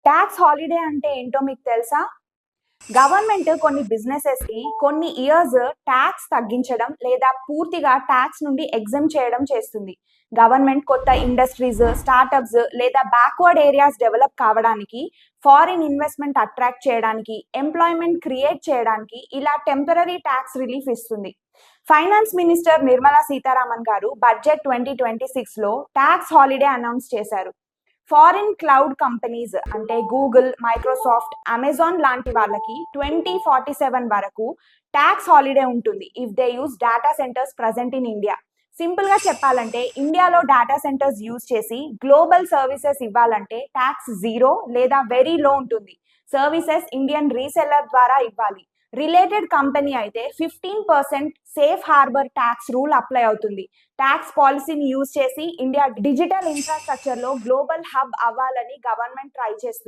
Tax holiday అంటే ఏంటో మీకు తెలుసా? గవర్నమెంట్ కొన్ని బిజినెసెస్‌కి కొన్ని ఇయర్స్ ట్యాక్స్ తగ్గించడం లేదా పూర్తిగా ట్యాక్స్ నుండి ఎగ్జెంప్ట్ చేయడం చేస్తుంది. గవర్నమెంట్ కొత్త ఇండస్ట్రీస్, స్టార్టప్స్ లేదా బ్యాక్వర్డ్ ఏరియాస్ డెవలప్ కావడానికి, ఫారిన్ ఇన్వెస్ట్‌మెంట్ అట్రాక్ట్ చేయడానికి, ఎంప్లాయ్‌మెంట్ క్రియేట్ చేయడానికి ఇలా టెంపరరీ ట్యాక్స్ రిలీఫ్ ఇస్తుంది. ఫైనాన్స్ మినిస్టర్ నిర్మలా సీతారామన్ గారు బడ్జెట్ 2026లో ట్యాక్స్ హాలిడే అనౌన్స్ చేశారు. ఫారిన్ క్లౌడ్ కంపెనీస్ అంటే గూగుల్, మైక్రోసాఫ్ట్, అమెజాన్ లాంటి వాళ్ళకి 2047 వరకు ట్యాక్స్ హాలిడే ఉంటుంది if they use data centres present in India. Simple గా చెప్పాలంటే ఇండియాలో డేటా సెంటర్స్ యూజ్ చేసి గ్లోబల్ సర్వీసెస్ ఇవ్వాలంటే ట్యాక్స్ జీరో లేదా వెరీ లో ఉంటుంది. సర్వీసెస్ ఇండియన్ రీసెల్లర్ ద్వారా ఇవ్వాలి. రిలేటెడ్ కంపెనీ అయితే 15% safe harbour tax rule apply అవుతుంది. ట్యాక్స్ పాలసీని యూజ్ చేసి ఇండియా డిజిటల్ ఇన్ఫ్రాస్ట్రక్చర్ లో గ్లోబల్ హబ్ అవ్వాలని గవర్నమెంట్ ట్రై చేస్తుంది.